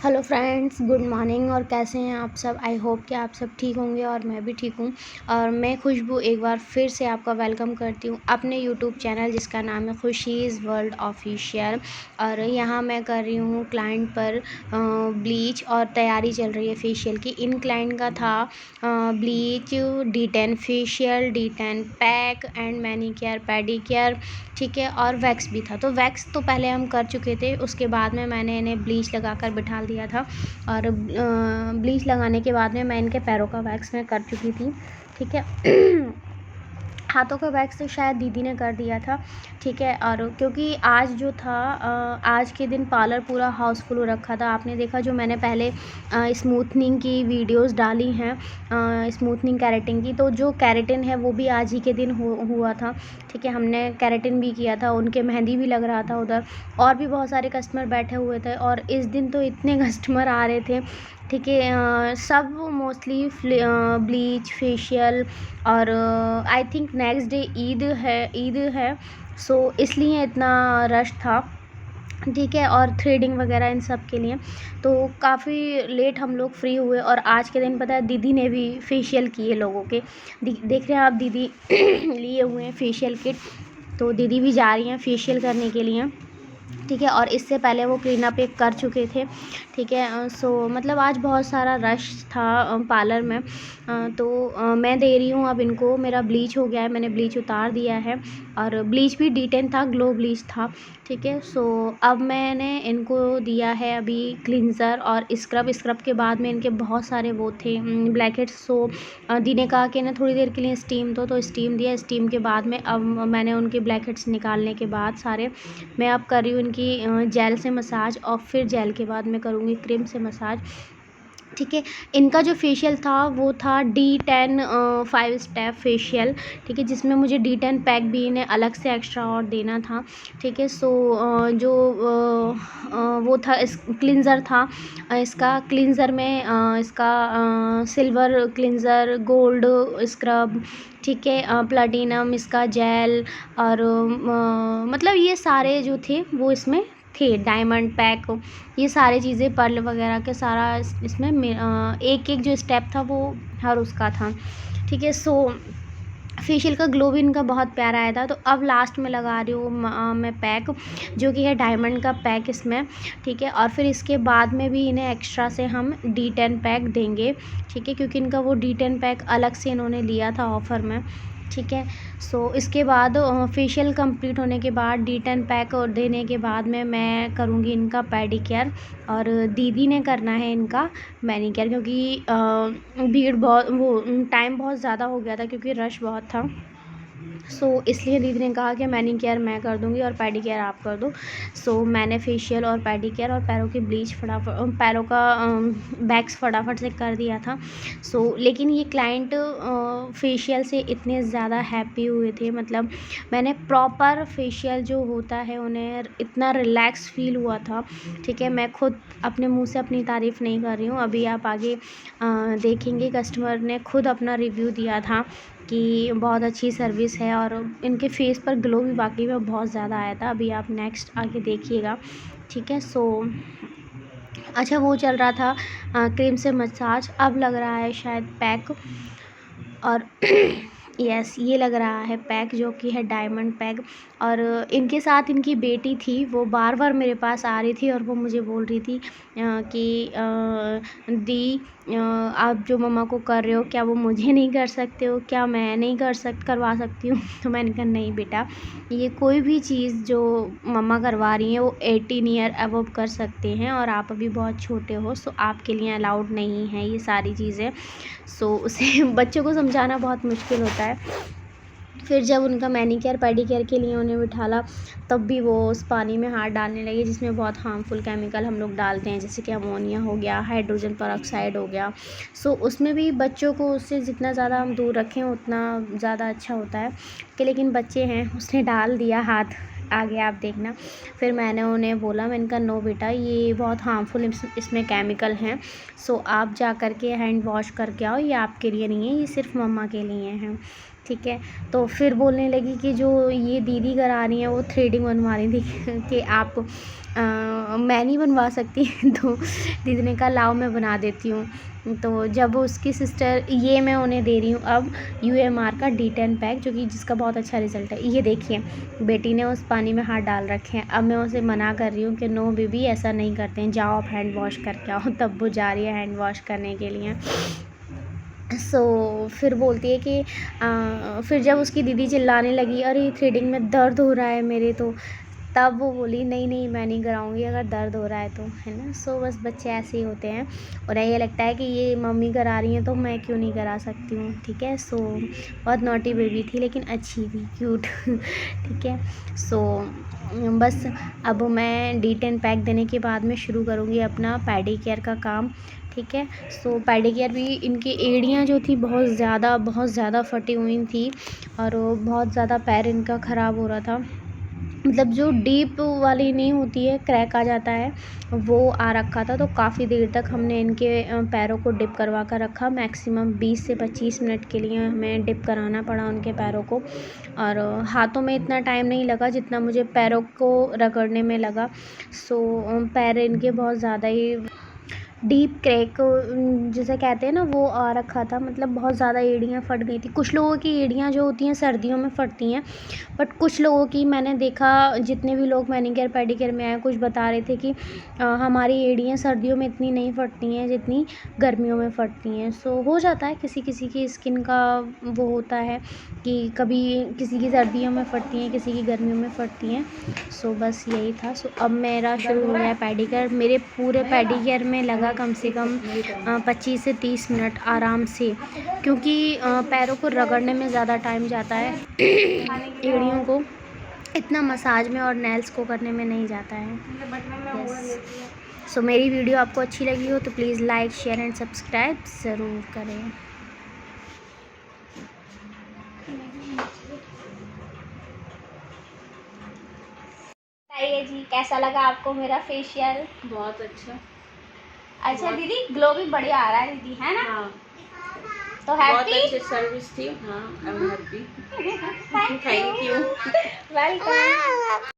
Hello friends, good morning. और कैसे हैं आप सब? आई होप कि आप सब ठीक होंगे और मैं भी ठीक हूँ। और मैं खुशबू एक बार फिर से आपका वेलकम करती हूँ अपने यूट्यूब चैनल जिसका नाम है खुशीज़ वर्ल्ड ऑफिशियल। और यहाँ मैं कर रही हूँ क्लाइंट पर ब्लीच और तैयारी चल रही है फेशियल की। इन क्लाइंट का था bleach, D10 facial, D10 pack and manicure pedicure, ठीक है, और वैक्स भी था। तो वैक्स तो पहले हम कर चुके थे, उसके बाद में मैंने इन्हें ब्लीच लगा कर बिठा दिया था। और ब्लीच लगाने के बाद में मैं इनके पैरों का वैक्स मैं कर चुकी थी, ठीक है। हाथों का वैक्स तो शायद दीदी ने कर दिया था, ठीक है। और क्योंकि आज जो था आज के दिन पार्लर पूरा हाउसफुल हो रखा था। आपने देखा जो मैंने पहले स्मूथनिंग की वीडियोस डाली हैं, स्मूथनिंग कैरेटिन की, तो जो कैरेटिन है वो भी आज ही के दिन हुआ था, ठीक है। हमने कैरेटिन भी किया था, उनके मेहंदी भी लग रहा था उधर, और भी बहुत सारे कस्टमर बैठे हुए थे। और इस दिन तो इतने कस्टमर आ रहे थे, ठीक है। सब मोस्टली ब्लीच फेशियल, और I think next day Eid है, सो इसलिए इतना रश था, ठीक है। और थ्रेडिंग वगैरह इन सब के लिए तो काफ़ी लेट हम लोग फ्री हुए। और आज के दिन पता है दीदी ने भी फेशियल किए लोगों के। देख रहे हैं आप, दीदी लिए हुए हैं फेशियल किट, तो दीदी भी जा रही हैं फेशियल करने के लिए, ठीक है। और इससे पहले वो क्लीन अप एक कर चुके थे, ठीक है। सो मतलब आज बहुत सारा रश था पार्लर में। तो मैं दे रही हूँ अब इनको। मेरा ब्लीच हो गया है, मैंने ब्लीच उतार दिया है, और ब्लीच भी D10 था, ग्लो ब्लीच था, ठीक है। सो अब मैंने इनको दिया है अभी क्लिनज़र और स्क्रब के बाद में इनके बहुत सारे वो थे ब्लैक हेड्स। सो दी ने कहा कि इन्हें थोड़ी देर के लिए स्टीम दो, तो स्टीम दिया। स्टीम के बाद में अब मैंने उनके ब्लैक हेड्स निकालने के बाद सारे मैं अब कर रही हूँ इनकी जेल से मसाज, और फिर जेल के बाद मैं करूँगी क्रीम से मसाज, ठीक है। इनका जो फेशियल था वो था D10 5 स्टेप फेशियल, ठीक है, जिसमें मुझे D10 पैक भी इन्हें अलग से एक्स्ट्रा और देना था, ठीक है। सो जो वो था इस क्लिनज़र था, इसका क्लिनज़र में इसका सिल्वर क्लिनज़र, गोल्ड स्क्रब, ठीक है, प्लैटिनम इसका जेल, और मतलब ये सारे जो थे वो इसमें थे, डायमंड पैक, ये सारी चीज़ें पर्ल वगैरह के सारा इसमें एक एक जो स्टेप था वो हर उसका था, ठीक है। सो फेशियल का ग्लो भी इनका बहुत प्यारा आया था। तो अब लास्ट में लगा रही हूँ मैं पैक, जो कि है डायमंड का पैक इसमें, ठीक है। और फिर इसके बाद में भी इन्हें एक्स्ट्रा से हम D10 पैक देंगे, ठीक है, क्योंकि इनका वो D10 पैक अलग से इन्होंने लिया था ऑफ़र में, ठीक है। सो इसके बाद फेशियल कंप्लीट होने के बाद D10 पैक और देने के बाद में मैं करूँगी इनका पेडिक्योर, और दीदी ने करना है इनका मैनीक्योर, क्योंकि भीड़ बहुत वो टाइम बहुत ज़्यादा हो गया था क्योंकि रश बहुत था। सो इसलिए दीदी ने कहा कि मैनीक्योर मैं कर दूँगी और पेडिक्योर आप कर दो। सो मैंने फेशियल और पेडिक्योर और पैरों की ब्लीच फटाफट, पैरों का वैक्स फटाफट से कर दिया था। सो लेकिन ये क्लाइंट फेशियल से इतने ज़्यादा हैप्पी हुए थे, मतलब मैंने प्रॉपर फेशियल जो होता है उन्हें इतना रिलैक्स फील हुआ था, ठीक है। मैं खुद अपने मुंह से अपनी तारीफ़ नहीं कर रही हूँ, अभी आप आगे देखेंगे। कस्टमर ने खुद अपना रिव्यू दिया था कि बहुत अच्छी सर्विस है, और इनके फेस पर ग्लो भी वाकई में बहुत ज़्यादा आया था। अभी आप नेक्स्ट आगे देखिएगा, ठीक है। सो अच्छा, वो चल रहा था क्रीम से मसाज, अब लग रहा है शायद पैक, और यस ये लग रहा है पैक, जो कि है डायमंड पैक। और इनके साथ इनकी बेटी थी, वो बार बार मेरे पास आ रही थी और वो मुझे बोल रही थी कि दी आप जो मम्मा को कर रहे हो क्या वो मुझे नहीं कर सकते हो, क्या मैं नहीं करवा सकती हूँ। तो मैंने कहा नहीं बेटा, ये कोई भी चीज़ जो मम्मा करवा रही हैं वो 18 ईयर अबव कर सकते हैं, और आप अभी बहुत छोटे हो, सो आपके लिए अलाउड नहीं है ये सारी चीज़ें। सो उसे बच्चों को समझाना बहुत मुश्किल होता है। फिर जब उनका मैनीक्योर पेडिक्योर के लिए उन्हें बिठाला, तब भी वो उस पानी में हाथ डालने लगे जिसमें बहुत हार्मफुल केमिकल हम लोग डालते हैं, जैसे कि अमोनिया हो गया, हाइड्रोजन पेरोक्साइड हो गया। सो उसमें भी बच्चों को उससे जितना ज़्यादा हम दूर रखें उतना ज़्यादा अच्छा होता है, कि लेकिन बच्चे हैं, उसने डाल दिया हाथ, आगे आप देखना। फिर मैंने उन्हें बोला, मैंने कहा नो बेटा, ये बहुत हार्मफुल इसमें केमिकल हैं, सो आप जा कर के हैंड वॉश करके आओ, ये आपके लिए नहीं है, ये सिर्फ मम्मा के लिए हैं, ठीक है। तो फिर बोलने लगी कि जो ये दीदी करा रही हैं वो थ्रेडिंग बनवा रही थी कि आप मैं नहीं बनवा सकती तो दीदी ने कहा लाओ मैं बना देती हूँ। तो जब उसकी सिस्टर, ये मैं उन्हें दे रही हूँ अब UMR का D10 पैक, जो कि जिसका बहुत अच्छा रिज़ल्ट है। ये देखिए बेटी ने उस पानी में हाथ डाल रखे हैं। अब मैं उसे मना कर रही हूँ कि नो बेबी ऐसा नहीं करते हैं, जाओ आप हैंड वॉश करके आओ। तब वो जा रही है हैंड वॉश करने के लिए। फिर बोलती है कि फिर जब उसकी दीदी चिल्लाने लगी, अरे थ्रेडिंग में दर्द हो रहा है मेरे, तो तब वो बोली नहीं नहीं मैं नहीं कराऊंगी अगर दर्द हो रहा है तो, है ना। बस बच्चे ऐसे ही होते हैं, और ये लगता है कि ये मम्मी करा रही हैं तो मैं क्यों नहीं करा सकती हूँ, ठीक है। बहुत नॉटी बेबी थी लेकिन अच्छी थी, क्यूट ठीक है। बस अब मैं D10 पैक देने के बाद में शुरू करूँगी अपना पैडी केयर का काम, ठीक है। पैडी केयर भी, इनकी एड़ियाँ जो थी बहुत ज़्यादा फटी हुई थी, और बहुत ज़्यादा पैर इनका ख़राब हो रहा था। मतलब जो डीप वाली नहीं होती है, क्रैक आ जाता है, वो आ रखा था। तो काफ़ी देर तक हमने इनके पैरों को डिप करवा कर रखा। मैक्सिमम 20 से 25 मिनट के लिए हमें डिप कराना पड़ा उनके पैरों को, और हाथों में इतना टाइम नहीं लगा जितना मुझे पैरों को रगड़ने में लगा। पैर इनके बहुत ज़्यादा ही डीप क्रैक जिसे कहते हैं ना, वो आ रखा था। मतलब बहुत ज़्यादा एड़ियाँ फट गई थी। कुछ लोगों की एड़ियाँ जो होती हैं सर्दियों में फटती हैं, बट कुछ लोगों की, मैंने देखा जितने भी लोग मैनीकेयर पेडीकेयर में आए, कुछ बता रहे थे कि हमारी एड़ियाँ सर्दियों में इतनी नहीं फटती हैं जितनी गर्मियों में फटती हैं। हो जाता है, किसी किसी की स्किन का वो होता है कि कभी किसी की सर्दियों में फटती हैं, किसी की गर्मियों में फटती हैं। बस यही था। अब मेरा शुरू हो गया पेडीकेयर। मेरे पूरे पेडीकेयर में लगा कम से कम 25 से 30 मिनट आराम से, क्योंकि पैरों को रगड़ने में ज़्यादा टाइम जाता है, एड़ियों को इतना मसाज में और नेल्स को करने में नहीं जाता है। मेरी वीडियो आपको अच्छी लगी हो तो please like, share and subscribe ज़रूर करें। बताइए जी, कैसा लगा आपको मेरा फेशियल? बहुत अच्छा। अच्छा दीदी, ग्लो भी बढ़िया आ रहा है दीदी, है ना? हाँ। तो हैप्पी? बहुत अच्छी सर्विस थी। हाँ, I am happy. Thank you. Welcome.